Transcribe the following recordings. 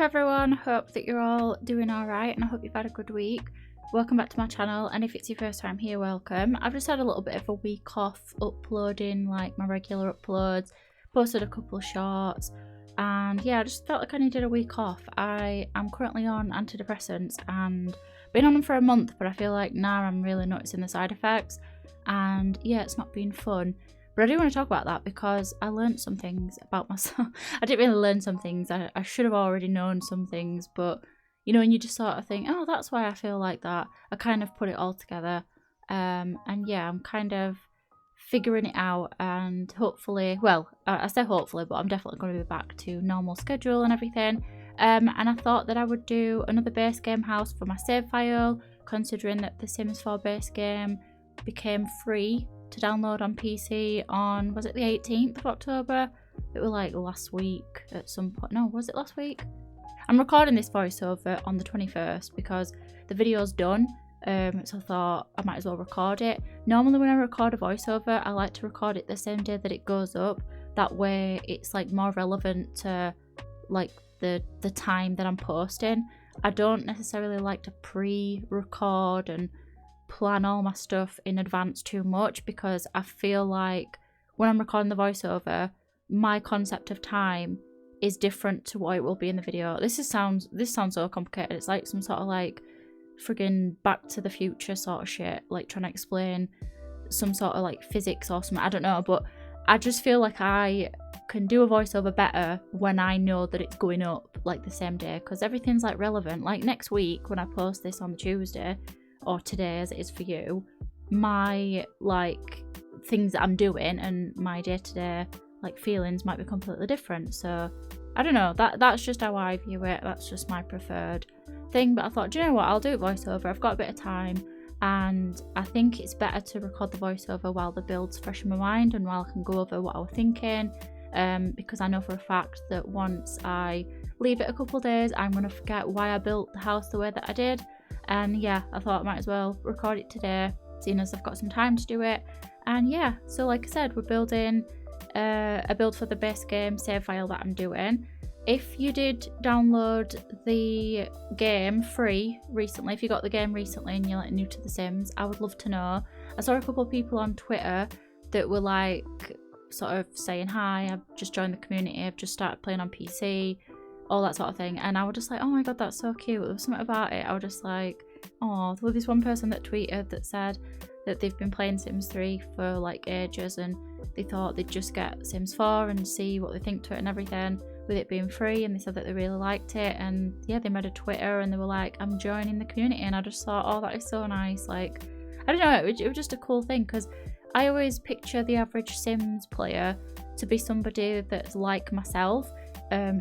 everyone, hope that you're all doing alright and I hope you've had a good week. Welcome back to my channel, and if it's your first time here, welcome. I've just had a little bit of a week off uploading like my regular uploads, posted a couple of shorts, and yeah, I just felt like I needed a week off. I am currently on antidepressants and been on them for a month, but I feel like now I'm really noticing the side effects, and yeah, it's not been fun. But I do want to talk about that because I learned some things about myself. I didn't really learn some things. I should have already known some things, but you know, and you just sort of think, oh, that's why I feel like that. I kind of put it all together. And yeah, I'm kind of figuring it out, and hopefully, well, I say hopefully, but I'm definitely going to be back to normal schedule and everything. And I thought that I would do another base game house for my save file, considering that the Sims 4 base game became free to download on PC on, was it the 18th of October? It was like last week at some point. No, was it last week? I'm recording this voiceover on the 21st because the video's done, so I thought I might as well record it. Normally when I record a voiceover, I like to record it the same day that it goes up. That way it's like more relevant to like the time that I'm posting. I don't necessarily like to pre-record and plan all my stuff in advance too much, because I feel like when I'm recording the voiceover, my concept of time is different to what it will be in the video. This sounds so complicated. It's like some sort of like friggin' Back to the Future sort of shit, like trying to explain some sort of like physics or something. I don't know, but I just feel like I can do a voiceover better when I know that it's going up like the same day, because everything's like relevant. Like next week when I post this on Tuesday, or today as it is for you, my like things that I'm doing and my day-to-day like feelings might be completely different. So I don't know, that's just how I view it. That's just my preferred thing. But I thought, do you know what, I'll do it voiceover. I've got a bit of time, and I think it's better to record the voiceover while the build's fresh in my mind and while I can go over what I was thinking, because I know for a fact that once I leave it a couple of days, I'm going to forget why I built the house the way that I did. And yeah, I thought I might as well record it today, seeing as I've got some time to do it. And yeah, so like I said, we're building a build for the base game save file that I'm doing. If you did download the game free recently, if you got the game recently and you're like new to The Sims, I would love to know. I saw a couple of people on Twitter that were like sort of saying, hi, I've just joined the community, I've just started playing on PC, all that sort of thing. And I was just like, oh my god, that's so cute. There was something about it. I was just like, oh, there was this one person that tweeted that said that they've been playing Sims 3 for like ages, and they thought they'd just get Sims 4 and see what they think to it and everything, with it being free. And they said that they really liked it, and yeah, they made a Twitter and they were like, I'm joining the community. And I just thought, oh, that is so nice. Like, I don't know, it was just a cool thing, because I always picture the average Sims player to be somebody that's like myself,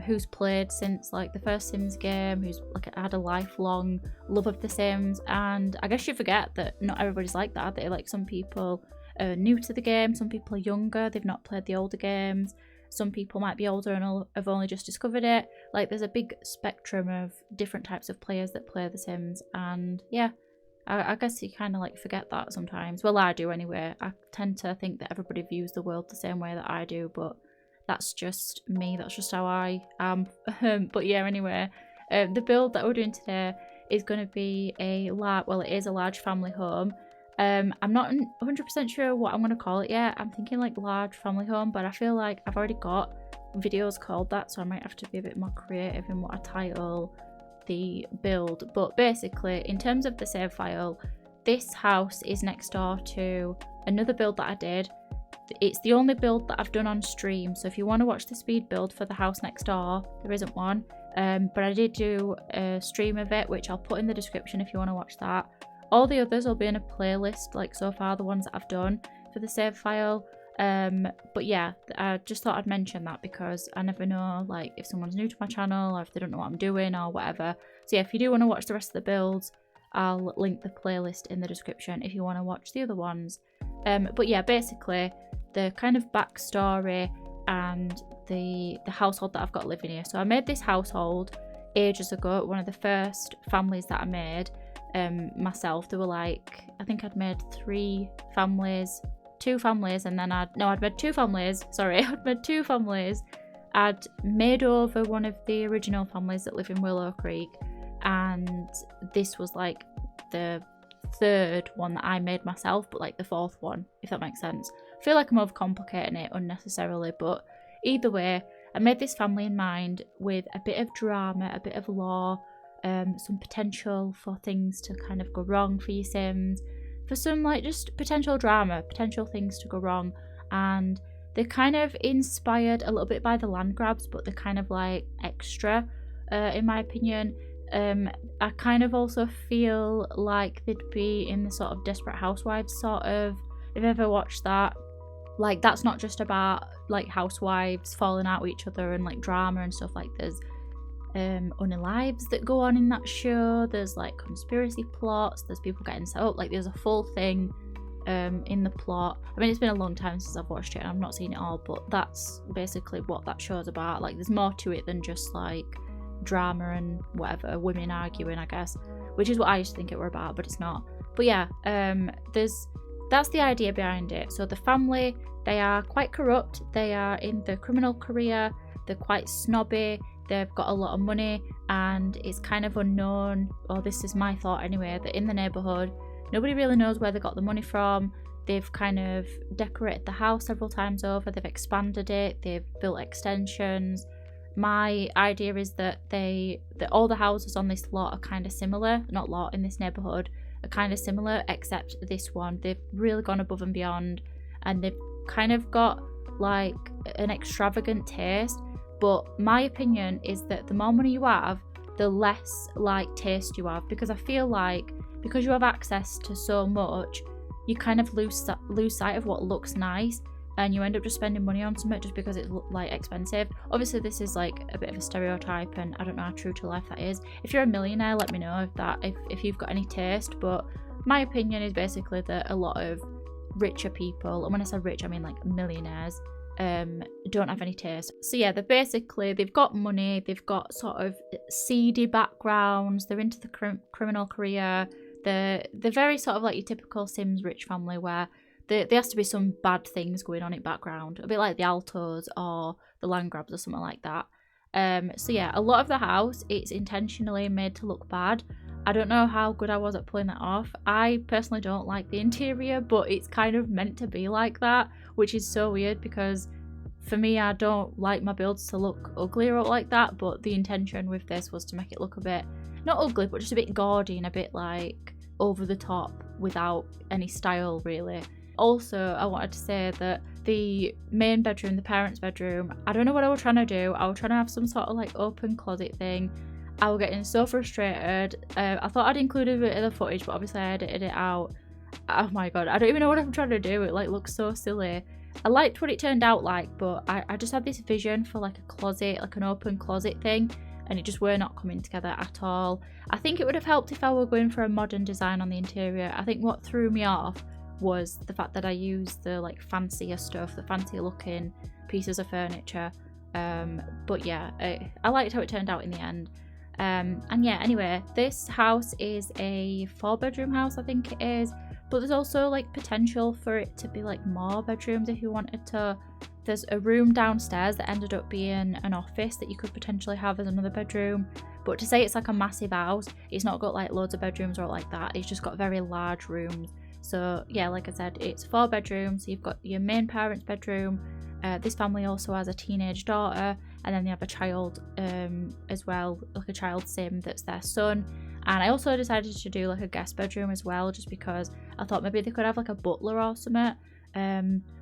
who's played since like the first Sims game, who's like had a lifelong love of The Sims. And I guess you forget that not everybody's like that. They like, some people are new to the game, some people are younger, they've not played the older games, some people might be older and have only just discovered it. Like, there's a big spectrum of different types of players that play The Sims. And yeah, I guess you kind of like forget that sometimes. Well, I do anyway. I tend to think that everybody views the world the same way that I do, but that's just me, that's just how I am. But yeah, anyway, the build that we're doing today is going to be a large family home. I'm not 100% sure what I'm going to call it yet. I'm thinking like large family home, but I feel like I've already got videos called that, so I might have to be a bit more creative in what I title the build. But basically, in terms of the save file, this house is next door to another build that I did. It's the only build that I've done on stream, so if you want to watch the speed build for the house next door, there isn't one, but I did do a stream of it, which I'll put in the description if you want to watch that. All the others will be in a playlist, like so far, the ones that I've done for the save file. But yeah, I just thought I'd mention that because I never know, like, if someone's new to my channel or if they don't know what I'm doing or whatever. So yeah, if you do want to watch the rest of the builds, I'll link the playlist in the description if you want to watch the other ones. But yeah, basically the kind of backstory and the household that I've got living here. So I made this household ages ago, one of the first families that I made myself. There were like, I think I'd made two families, and then I'd made two families, sorry, I'd made two families, I'd made over one of the original families that live in Willow Creek, and this was like the third one that I made myself, but like the fourth one, if that makes sense. I feel like I'm overcomplicating it unnecessarily, but either way, I made this family in mind with a bit of drama, a bit of lore, some potential for things to kind of go wrong for your Sims, for some like just potential drama, potential things to go wrong. And they're kind of inspired a little bit by the land grabs, but they're kind of like extra, in my opinion. I kind of also feel like they'd be in the sort of Desperate Housewives sort of, if you've ever watched that. Like, that's not just about like housewives falling out with each other and like drama and stuff. Like, there's unalives that go on in that show, there's like conspiracy plots, there's people getting set up, like there's a full thing in the plot. I mean, it's been a long time since I've watched it and I've not seen it all, but that's basically what that show's about. Like, there's more to it than just like drama and whatever, women arguing, I guess, which is what I used to think it were about, but it's not. But yeah, that's the idea behind it. So the family, they are quite corrupt, they are in the criminal career, they're quite snobby, they've got a lot of money, and it's kind of unknown, or this is my thought anyway, that in the neighbourhood nobody really knows where they got the money from. They've kind of decorated the house several times over, they've expanded it, they've built extensions. My idea is that all the houses on this lot are kind of similar, not lot, in this neighbourhood are kind of similar, except this one, they've really gone above and beyond, and they've kind of got like an extravagant taste. But my opinion is that the more money you have, the less like taste you have, because I feel like because you have access to so much, you kind of lose sight of what looks nice, and you end up just spending money on something just because it's like expensive. Obviously this is like a bit of a stereotype, and I don't know how true to life that is. If you're a millionaire, let me know if you've got any taste, but my opinion is basically that a lot of richer people, and when I say rich I mean like millionaires, don't have any taste. So yeah, they've got money, they've got sort of seedy backgrounds, they're into the criminal career, they're very sort of like your typical Sims rich family, where there has to be some bad things going on in background, a bit like the Altos or the land grabs or something like that. So yeah, a lot of the house, it's intentionally made to look bad. I don't know how good I was at pulling that off. I personally don't like the interior, but it's kind of meant to be like that, which is so weird because for me, I don't like my builds to look ugly or like that, but the intention with this was to make it look a bit, not ugly, but just a bit gaudy and a bit like over the top without any style really. Also, I wanted to say that the main bedroom, the parents' bedroom, I don't know what I was trying to do. I was trying to have some sort of like open closet thing. I was getting so frustrated. I thought I'd included a bit of the footage, but obviously I edited it out. Oh my god, I don't even know what I'm trying to do. It like looks so silly. I liked what it turned out like, but I just had this vision for like a closet, like an open closet thing, and it just were not coming together at all. I think it would have helped if I were going for a modern design on the interior. I think what threw me off was the fact that I used the like fancier stuff, the fancier looking pieces of furniture. But yeah, I liked how it turned out in the end. And yeah, anyway, this house is a 4-bedroom house, I think it is, but there's also like potential for it to be like more bedrooms if you wanted to. There's a room downstairs that ended up being an office that you could potentially have as another bedroom, but to say it's like a massive house, it's not got like loads of bedrooms or like that, it's just got very large rooms. So yeah, like I said, it's 4 bedrooms. So you've got your main parents' bedroom. This family also has a teenage daughter, and then they have a child as well, like a child sim that's their son. And I also decided to do like a guest bedroom as well, just because I thought maybe they could have like a butler or something.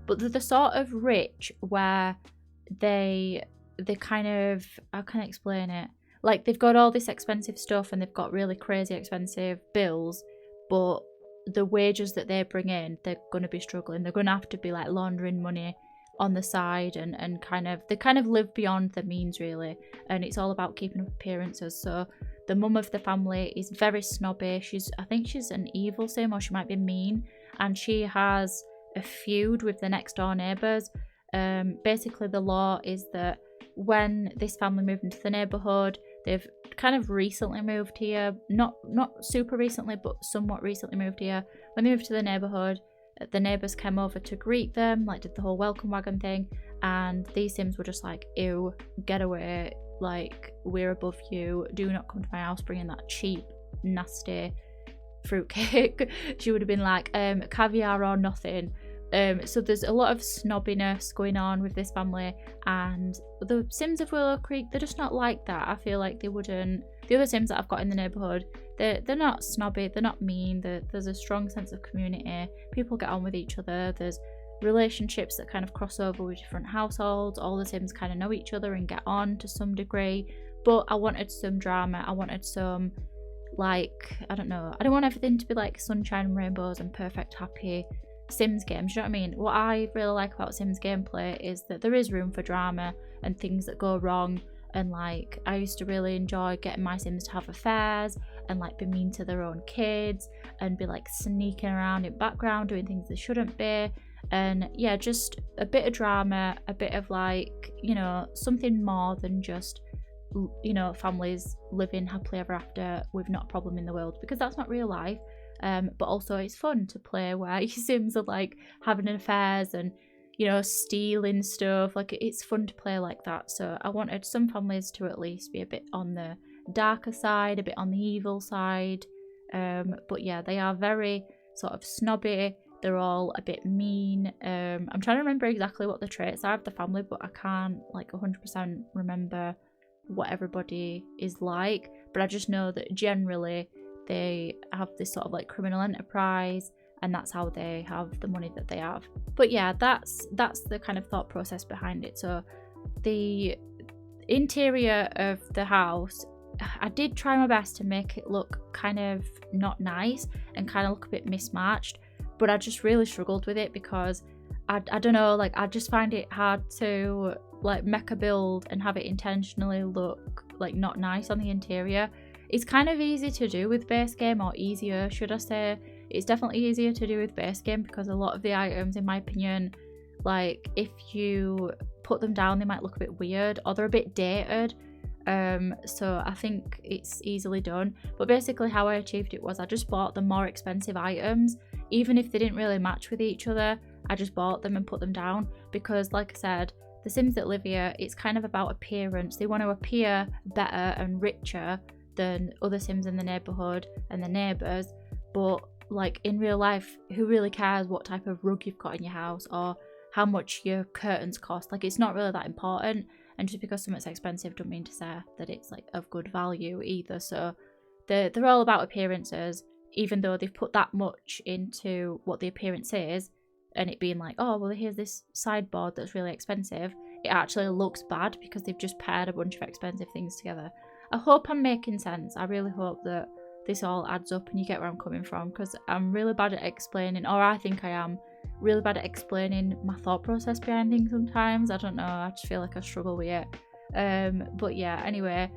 But they're the sort of rich where they kind of, how can I explain it? Like they've got all this expensive stuff and they've got really crazy expensive bills, but the wages that they bring in, they're going to be struggling. They're going to have to be like laundering money on the side, and they kind of live beyond their means really, and it's all about keeping up appearances. So the mum of the family is very snobby. I think she's an evil sim, or she might be mean, and she has a feud with the next door neighbours. Basically the law is that when this family moved into the neighbourhood, they've kind of recently moved here, not super recently, but somewhat recently moved here. When they moved to the neighbourhood, the neighbours came over to greet them, like did the whole welcome wagon thing, and these Sims were just like, ew, get away, like, we're above you, do not come to my house bringing that cheap, nasty fruitcake. She would have been like, caviar or nothing. So there's a lot of snobbiness going on with this family, and the Sims of Willow Creek, they're just not like that. I feel like they wouldn't. The other Sims that I've got in the neighbourhood, they're not snobby, they're not mean, there's a strong sense of community, people get on with each other, there's relationships that kind of cross over with different households, all the Sims kind of know each other and get on to some degree. But I wanted some drama, I wanted some, like, I don't know, I don't want everything to be like sunshine and rainbows and perfect happy Sims games, you know what I mean? What I really like about Sims gameplay is that there is room for drama and things that go wrong, and like, I used to really enjoy getting my Sims to have affairs and like be mean to their own kids and be like sneaking around in background doing things they shouldn't be. And yeah, just a bit of drama, a bit of like, you know, something more than just, you know, families living happily ever after with not a problem in the world, because that's not real life. But also it's fun to play where your Sims are like having affairs and, you know, stealing stuff. Like, it's fun to play like that. So I wanted some families to at least be a bit on the darker side, a bit on the evil side. But yeah, they are very sort of snobby. They're all a bit mean. I'm trying to remember exactly what the traits are of the family, but I can't like 100% remember what everybody is like. But I just know that generally they have this sort of like criminal enterprise, and that's how they have the money that they have. But yeah, that's the kind of thought process behind it. So the interior of the house, I did try my best to make it look kind of not nice and kind of look a bit mismatched, but I just really struggled with it because I don't know, like, I just find it hard to like make a build and have it intentionally look like not nice on the interior. It's kind of easy to do with base game, or easier, should I say. It's definitely easier to do with base game because a lot of the items, in my opinion, like, if you put them down, they might look a bit weird or they're a bit dated. So I think it's easily done. But basically how I achieved it was I just bought the more expensive items, even if they didn't really match with each other. I just bought them and put them down because, like I said, the Sims that live here, it's kind of about appearance. They want to appear better and richer than other Sims in the neighbourhood and the neighbours, but like in real life, who really cares what type of rug you've got in your house or how much your curtains cost? Like, it's not really that important. And just because something's expensive don't mean to say that it's like of good value either. So they're all about appearances, even though they've put that much into what the appearance is, and it being like, oh well, here's this sideboard that's really expensive. It actually looks bad because they've just paired a bunch of expensive things together. I hope I'm making sense. I really hope that this all adds up and you get where I'm coming from, because I'm really bad at explaining, or I think I am really bad at explaining my thought process behind things sometimes. I don't know, I just feel like I struggle with it. But yeah, anyway,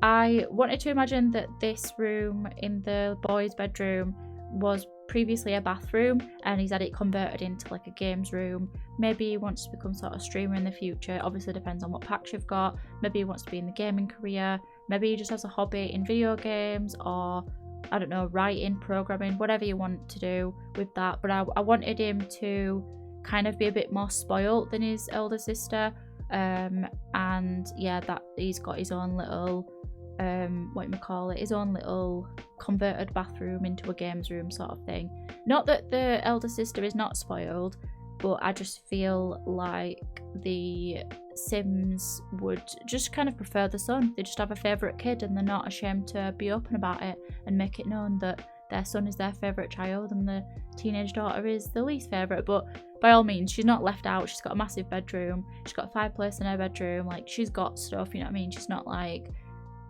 I wanted to imagine that this room in the boys' bedroom was previously a bathroom, and he's had it converted into like a games room. Maybe he wants to become sort of streamer in the future. Obviously depends on what packs you've got. Maybe he wants to be in the gaming career. Maybe he just has a hobby in video games, or I don't know, writing, programming, whatever you want to do with that. But I wanted him to kind of be a bit more spoiled than his elder sister. And yeah, that he's got his own little his own little converted bathroom into a games room sort of thing. Not that the elder sister is not spoiled, but I just feel like the Sims would just kind of prefer the son. They just have a favourite kid and they're not ashamed to be open about it and make it known that their son is their favourite child and the teenage daughter is the least favourite. But by all means, she's not left out. She's got a massive bedroom. She's got a fireplace in her bedroom. Like, she's got stuff, you know what I mean? She's not like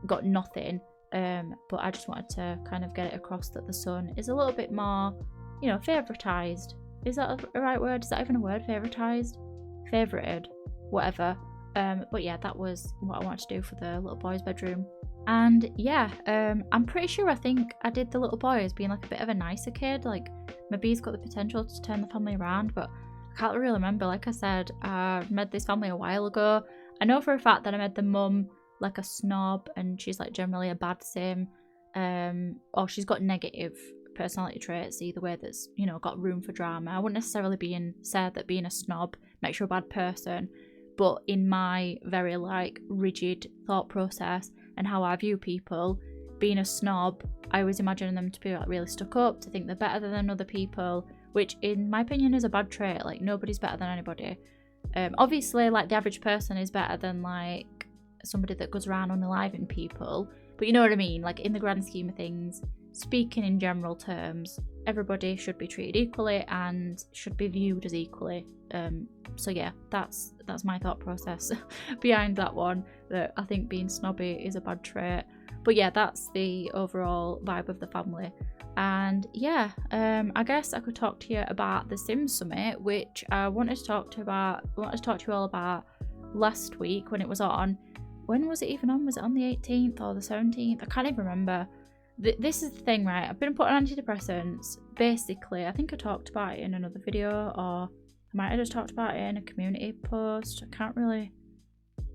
got nothing. But I just wanted to kind of get it across that the son is a little bit more, you know, favouritised. Is that a right word? Is that even a word? Favouritised? Favorited? Whatever. But yeah, that was what I wanted to do for the little boy's bedroom. And yeah, I'm pretty sure I think I did the little boy as being like a bit of a nicer kid. Like, maybe he's got the potential to turn the family around, but I can't really remember. Like I said, I met this family a while ago. I know for a fact that I met the mum like a snob, and she's like generally a bad Sim, or she's got negative personality traits either way that's, you know, got room for drama. I wouldn't necessarily say that being a snob makes you a bad person, but in my very like rigid thought process and how I view people, being a snob, I always imagine them to be like really stuck up, to think they're better than other people, which in my opinion is a bad trait. Like nobody's better than anybody. Obviously like the average person is better than like somebody that goes around unaliving people, but you know what I mean, like in the grand scheme of things, speaking in general terms, everybody should be treated equally and should be viewed as equally. So yeah, that's my thought process behind that one, that I think being snobby is a bad trait. But yeah, that's the overall vibe of the family. And yeah, I guess I could talk to you about the Sims Summit, which I wanted to talk to you all about last week when it was on. When was it even on? Was it on the 18th or the 17th? I can't even remember. This is the thing, right? I've been put on antidepressants. Basically, I think I talked about it in another video, or I might have just talked about it in a community post. I can't really...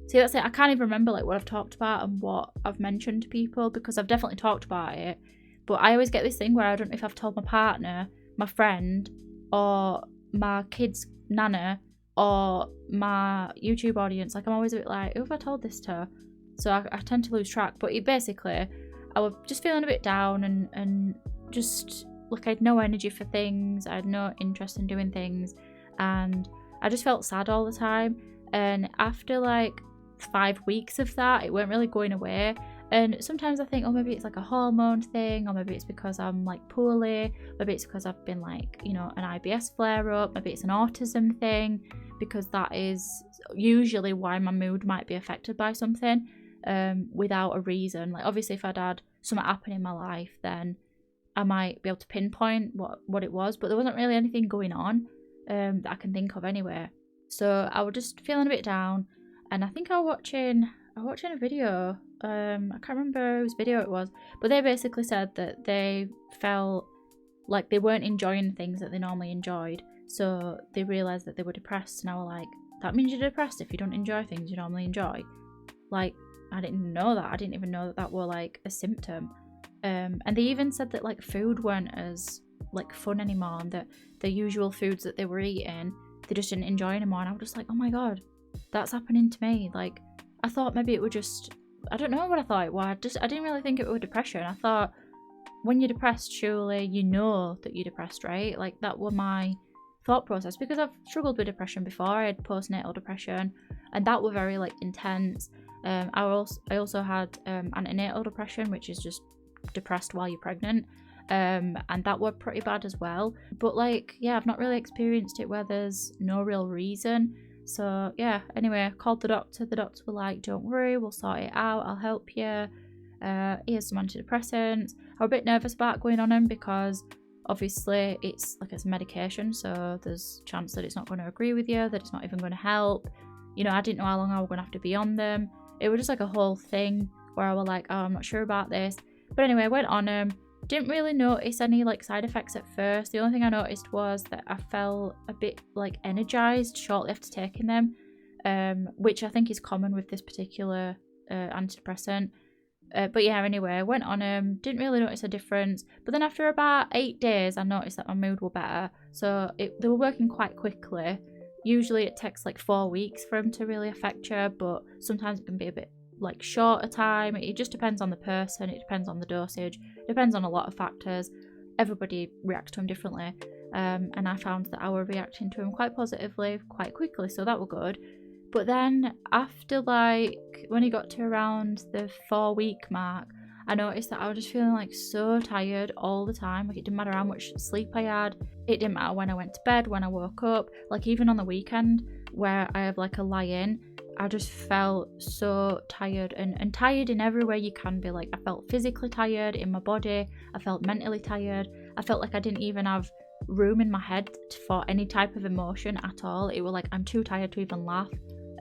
See, that's it. I can't even remember like what I've talked about and what I've mentioned to people, because I've definitely talked about it. But I always get this thing where I don't know if I've told my partner, my friend, or my kid's nana, or my YouTube audience. Like I'm always a bit like, who have I told this to? So I tend to lose track. But basically, I was just feeling a bit down and just like I had no energy for things. I had no interest in doing things, and I just felt sad all the time. And after like 5 weeks of that, it weren't really going away. And sometimes I think, oh, maybe it's like a hormone thing, or maybe it's because I'm like poorly, maybe it's because I've been like, you know, an IBS flare up, maybe it's an autism thing, because that is usually why my mood might be affected by something without a reason. Like obviously if I'd had something happen in my life, then I might be able to pinpoint what it was, but there wasn't really anything going on that I can think of anyway. So I was just feeling a bit down, and I think I was watching a video. I can't remember whose video it was, but they basically said that they felt like they weren't enjoying things that they normally enjoyed, so they realised that they were depressed. And I was like, that means you're depressed if you don't enjoy things you normally enjoy? Like, I didn't know that. I didn't even know that were like a symptom. And they even said that like food weren't as like fun anymore, and that the usual foods that they were eating, they just didn't enjoy anymore. And I was just like, oh my god, that's happening to me. Like I thought maybe it would just, I don't know what I thought it was. I didn't really think it was depression. I thought when you're depressed, surely you know that you're depressed, right? Like that was my thought process, because I've struggled with depression before. I had postnatal depression, and that was very like intense. I also had antenatal depression, which is just depressed while you're pregnant, and that were pretty bad as well. But like, yeah, I've not really experienced it where there's no real reason. So yeah, anyway, I called the doctor. The doctor was like, don't worry, we'll sort it out, I'll help you. Here's some antidepressants. I was a bit nervous about going on them, because obviously it's a medication, so there's a chance that it's not going to agree with you, that it's not even going to help. You know, I didn't know how long I was going to have to be on them. It was just like a whole thing where I was like, oh, I'm not sure about this. But anyway, I went on them. Didn't really notice any like side effects at first. The only thing I noticed was that I felt a bit like energized shortly after taking them, which I think is common with this particular antidepressant. But yeah, anyway, I went on them, didn't really notice a difference. But then after about 8 days, I noticed that my mood was better. So they were working quite quickly. Usually it takes like 4 weeks for them to really affect you, but sometimes it can be a bit like shorter time. It just depends on the person, it depends on the dosage, it depends on a lot of factors. Everybody reacts to them differently, and I found that I was reacting to them quite positively quite quickly, so that was good. But then after like when it got to around the 4-week mark, I noticed that I was just feeling like so tired all the time. Like it didn't matter how much sleep I had, it didn't matter when I went to bed, when I woke up, like even on the weekend where I have like a lie-in, I just felt so tired, and tired in every way you can be. Like I felt physically tired in my body, I felt mentally tired, I felt like I didn't even have room in my head for any type of emotion at all. It was like I'm too tired to even laugh,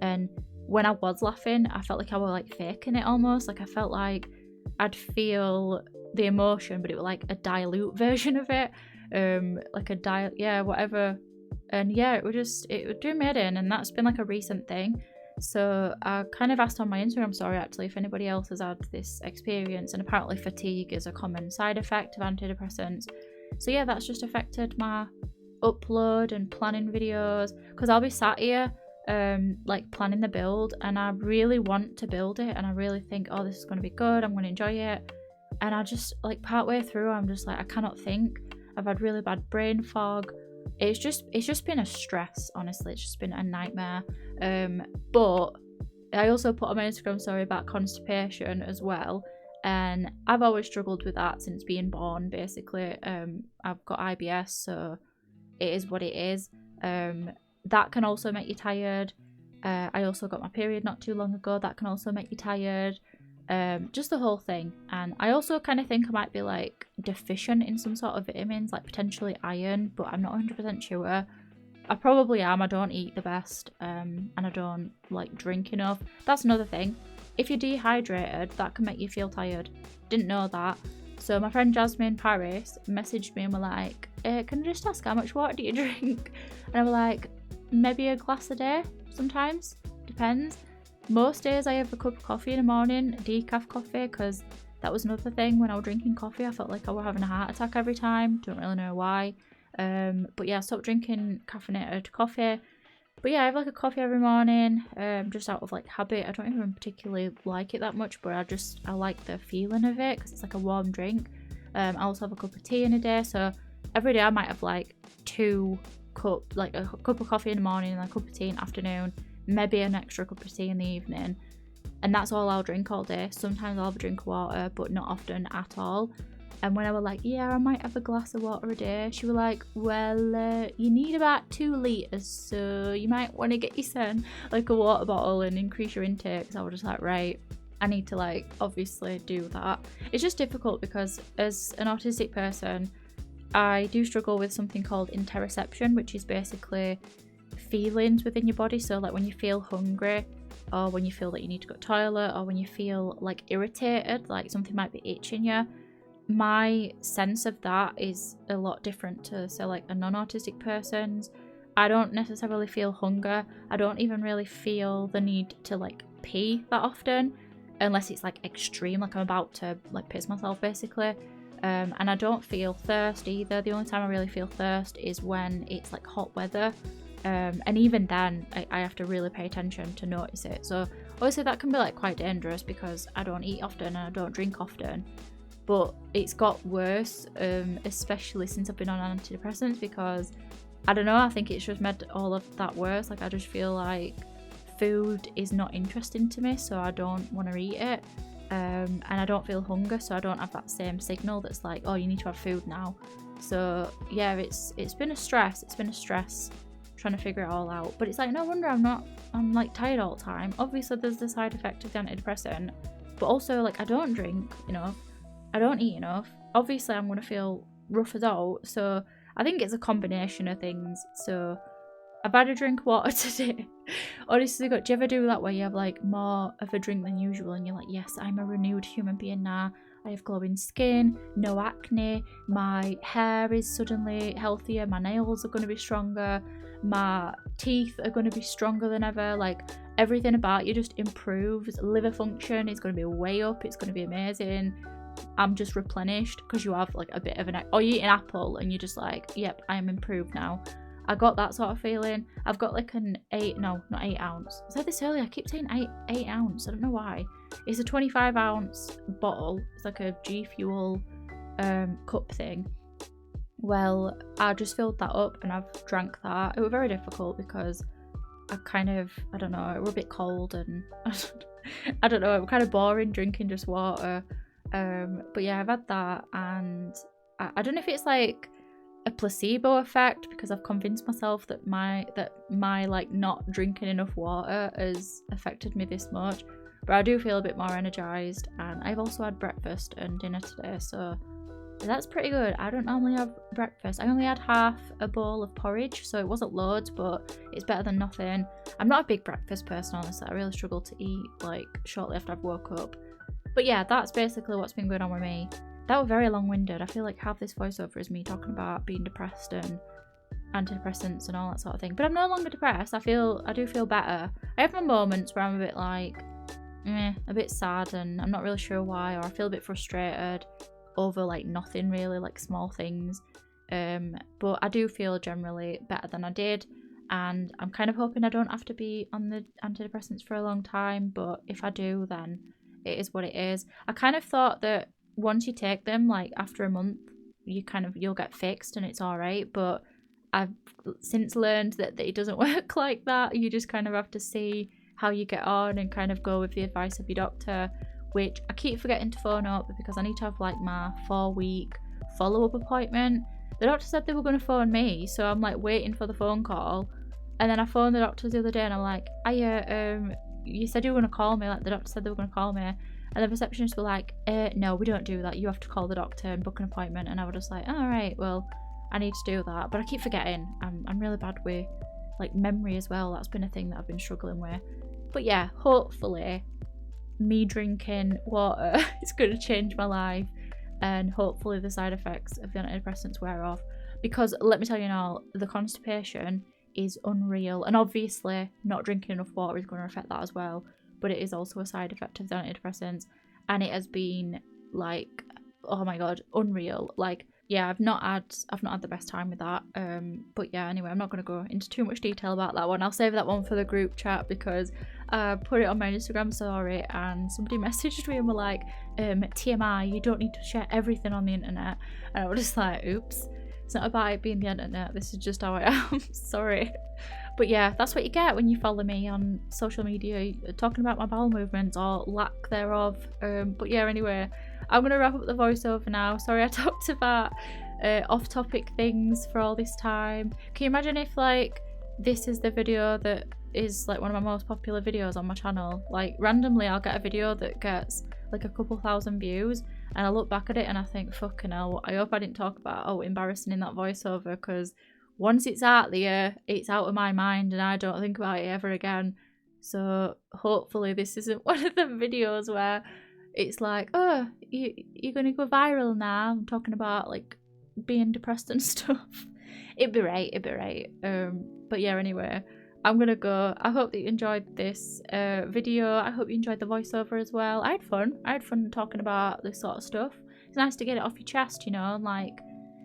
and when I was laughing I felt like I was like faking it almost. Like I felt like I'd feel the emotion, but it was like a dilute version of it, like a whatever. And yeah, it was doing me head in, and that's been like a recent thing. So I kind of asked on my Instagram story actually if anybody else has had this experience, and apparently fatigue is a common side effect of antidepressants. So yeah, that's just affected my upload and planning videos, because I'll be sat here like planning the build, and I really want to build it, and I really think, oh, this is going to be good, I'm going to enjoy it, and I just like partway through I'm just like, I cannot think. I've had really bad brain fog. It's just been a stress, honestly. It's just been a nightmare. But I also put on my Instagram story about constipation as well, and I've always struggled with that since being born, basically. I've got IBS, so it is what it is. That can also make you tired. I also got my period not too long ago. That can also make you tired. Just the whole thing. And I also kind of think I might be like deficient in some sort of vitamins, like potentially iron, but I'm not 100% sure. I probably am. I don't eat the best, and I don't like drink enough. That's another thing. If you're dehydrated, that can make you feel tired. Didn't know that. So my friend Jasmine Paris messaged me and were like, can I just ask how much water do you drink? And I was like, maybe a glass a day sometimes, depends. Most days I have a cup of coffee in the morning, decaf coffee, because that was another thing. When I was drinking coffee, I felt like I was having a heart attack every time. Don't really know why. But yeah, I stopped drinking caffeinated coffee. But yeah, I have like a coffee every morning, just out of like habit. I don't even particularly like it that much, but I like the feeling of it because it's like a warm drink. I also have a cup of tea in a day, so every day I might have like like a cup of coffee in the morning and a cup of tea in the afternoon, maybe an extra cup of tea in the evening, and that's all I'll drink all day. Sometimes I'll have a drink of water, but not often at all. And when I was like, yeah, I might have a glass of water a day, she was like, well, you need about 2 litres, so you might want to get yourself like a water bottle and increase your intake. So I was just like, right, I need to like obviously do that. It's just difficult because as an autistic person, I do struggle with something called interoception, which is basically feelings within your body. So like when you feel hungry, or when you feel that you need to go to the toilet, or when you feel like irritated, like something might be itching you, my sense of that is a lot different to, say, like a non-autistic person's. I don't necessarily feel hunger. I don't even really feel the need to like pee that often, unless it's like extreme, like I'm about to like piss myself basically. And I don't feel thirst either. The only time I really feel thirst is when it's like hot weather, and even then I have to really pay attention to notice it. So obviously that can be like quite dangerous because I don't eat often and I don't drink often. But it's got worse, especially since I've been on antidepressants, because I don't know, I think it's just made all of that worse. Like I just feel like food is not interesting to me, so I don't want to eat it, and I don't feel hunger, so I don't have that same signal that's like, oh, you need to have food now. So yeah, it's been a stress. It's been a stress trying to figure it all out. But it's like, no wonder I'm like tired all the time. Obviously there's the side effect of the antidepressant, but also like I don't drink enough, I don't eat enough. Obviously I'm going to feel rough as out, so I think it's a combination of things. So I've had a drink of water today. Honestly, do you ever do that where you have like more of a drink than usual and you're like, yes, I'm a renewed human being now. I have glowing skin, no acne, my hair is suddenly healthier, my nails are going to be stronger, my teeth are going to be stronger than ever. Like everything about you just improves. Liver function is going to be way up. It's going to be amazing. I'm just replenished because you have like a bit of or you eat an apple and you're just like, yep, I am improved now. I got that sort of feeling. I've got like not 8 ounce. I said this earlier, I keep saying 8 ounce. I don't know why. It's a 25 ounce bottle. It's like a G Fuel cup thing. Well, I just filled that up and I've drank that. It was very difficult because I don't know, it was a bit cold and I don't know, it was kind of boring drinking just water. But yeah, I've had that, and I don't know if it's like a placebo effect because I've convinced myself that my like not drinking enough water has affected me this much, but I do feel a bit more energized. And I've also had breakfast and dinner today, so that's pretty good. I don't normally have breakfast. I only had half a bowl of porridge, so it wasn't loads, but it's better than nothing. I'm not a big breakfast person, honestly. I really struggle to eat like shortly after I've woke up. But yeah, that's basically what's been going on with me. That was very long-winded. I feel like half this voiceover is me talking about being depressed and antidepressants and all that sort of thing. But I'm no longer depressed. I do feel better. I have my moments where I'm a bit like, a bit sad, and I'm not really sure why, or I feel a bit frustrated over like nothing really, like small things. But I do feel generally better than I did. and I'm kind of hoping I don't have to be on the antidepressants for a long time, but if I do, then it is what it is. I kind of thought that once you take them, like after a month, you'll get fixed and it's all right, but I've since learned that it doesn't work like that. You just kind of have to see how you get on and kind of go with the advice of your doctor, which I keep forgetting to phone up because I need to have like my 4-week follow-up appointment. The doctor said they were going to phone me, so I'm like waiting for the phone call, and then I phoned the doctor the other day and I'm like, you said you were going to call me, like the doctor said they were going to call me, and the receptionists were like, no, we don't do that, you have to call the doctor and book an appointment. And I was just like, all right, well, I need to do that, but I keep forgetting. I'm really bad with like memory as well. That's been a thing that I've been struggling with. But yeah, hopefully me drinking water is going to change my life, and hopefully the side effects of the antidepressants wear off, because let me tell you now, the constipation is unreal, and obviously not drinking enough water is going to affect that as well, but it is also a side effect of the antidepressants, and it has been like, oh my god, unreal. Like, yeah, I've not had the best time with that. But yeah, anyway, I'm not going to go into too much detail about that one. I'll save that one for the group chat, because I put it on my Instagram story and somebody messaged me and were like, TMI, you don't need to share everything on the internet. And I was just like, oops, it's not about it being the internet, this is just how I am. Sorry. But yeah, that's what you get when you follow me on social media, talking about my bowel movements or lack thereof. But yeah, anyway, I'm going to wrap up the voiceover now. Sorry I talked about off-topic things for all this time. Can you imagine if like this is the video that is like one of my most popular videos on my channel? Like randomly I'll get a video that gets like a couple thousand views, and I look back at it and I think, fucking hell, I hope I didn't talk about how embarrassing in that voiceover, because once it's out there, it's out of my mind and I don't think about it ever again. So hopefully this isn't one of the videos where it's like, oh, you're gonna go viral now, I'm talking about like being depressed and stuff. It'd be right. But yeah, anyway, I'm gonna go. I hope that you enjoyed this video. I hope you enjoyed the voiceover as well. I had fun talking about this sort of stuff. It's nice to get it off your chest, you know, like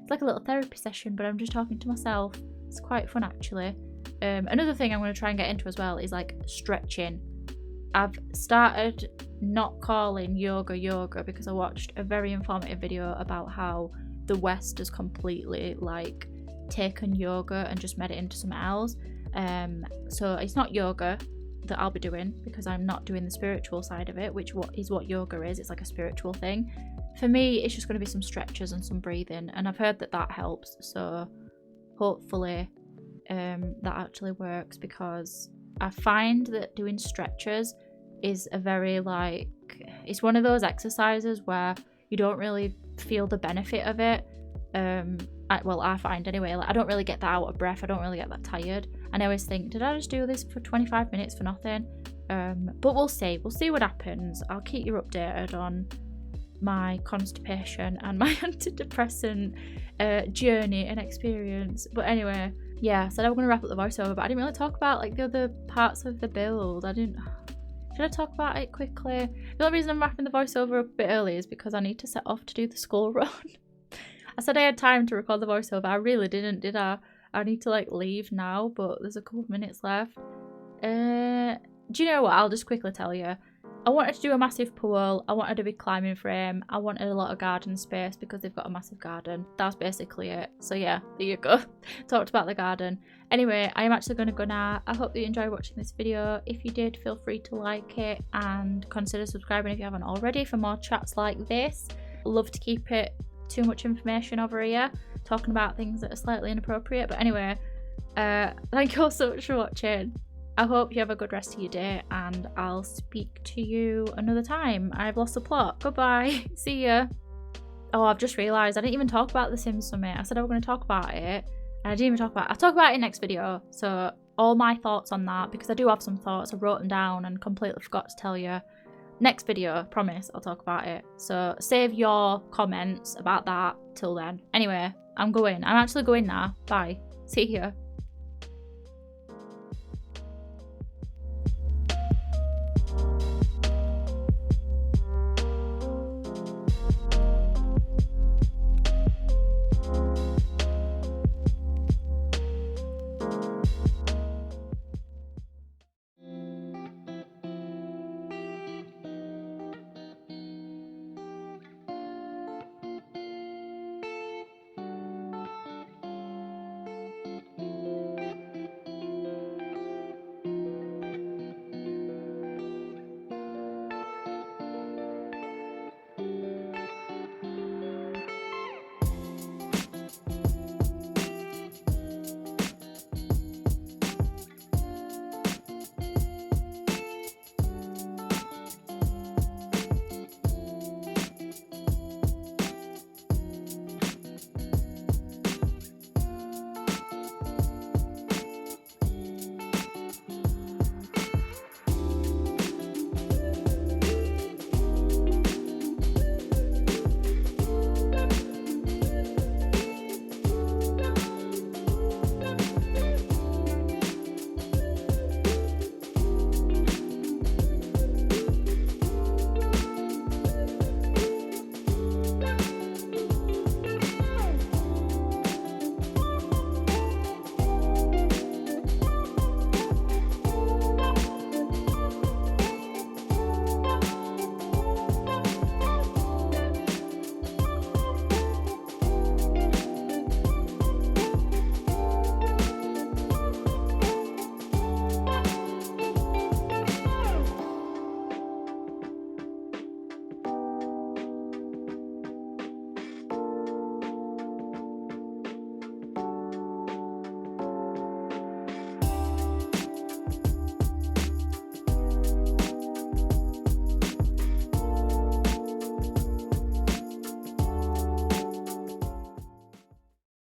it's like a little therapy session, but I'm just talking to myself. It's quite fun actually. Another thing I'm going to try and get into as well is like stretching. I've started not calling yoga because I watched a very informative video about how the West has completely like taken yoga and just made it into something else. So it's not yoga that I'll be doing, because I'm not doing the spiritual side of it, which is what yoga is. It's like a spiritual thing. For me, it's just going to be some stretches and some breathing, and I've heard that helps, so hopefully that actually works, because I find that doing stretches is a very like, it's one of those exercises where you don't really feel the benefit of it. I find anyway, like I don't really get that out of breath, I don't really get that tired, and I always think, did I just do this for 25 minutes for nothing? But we'll see what happens. I'll keep you updated on my constipation and my antidepressant journey and experience. But anyway, yeah, I said I was going to wrap up the voiceover, but I didn't really talk about like the other parts of the build. Should I talk about it quickly? The only reason I'm wrapping the voiceover up a bit early is because I need to set off to do the school run. I said I had time to record the voiceover. I really didn't, did I? I need to like leave now, but there's a couple of minutes left. Do you know what? I'll just quickly tell you. I wanted to do a massive pool. I wanted a big climbing frame. I wanted a lot of garden space because they've got a massive garden. That's basically it. So yeah, there you go. Talked about the garden. Anyway, I am actually going to go now. I hope that you enjoyed watching this video. If you did, feel free to like it and consider subscribing if you haven't already for more chats like this. Love to keep it too much information over here, talking about things that are slightly inappropriate. But anyway, thank you all so much for watching. I hope you have a good rest of your day, and I'll speak to you another time. I've lost the plot. Goodbye. See ya. Oh, I've just realised I didn't even talk about the Sims Summit. I said I was going to talk about it, and I didn't even talk about it. I'll talk about it in next video. So all my thoughts on that, because I do have some thoughts. I wrote them down and completely forgot to tell you. Next video, promise, I'll talk about it. So save your comments about that till then. Anyway, I'm actually going now. Bye. See ya.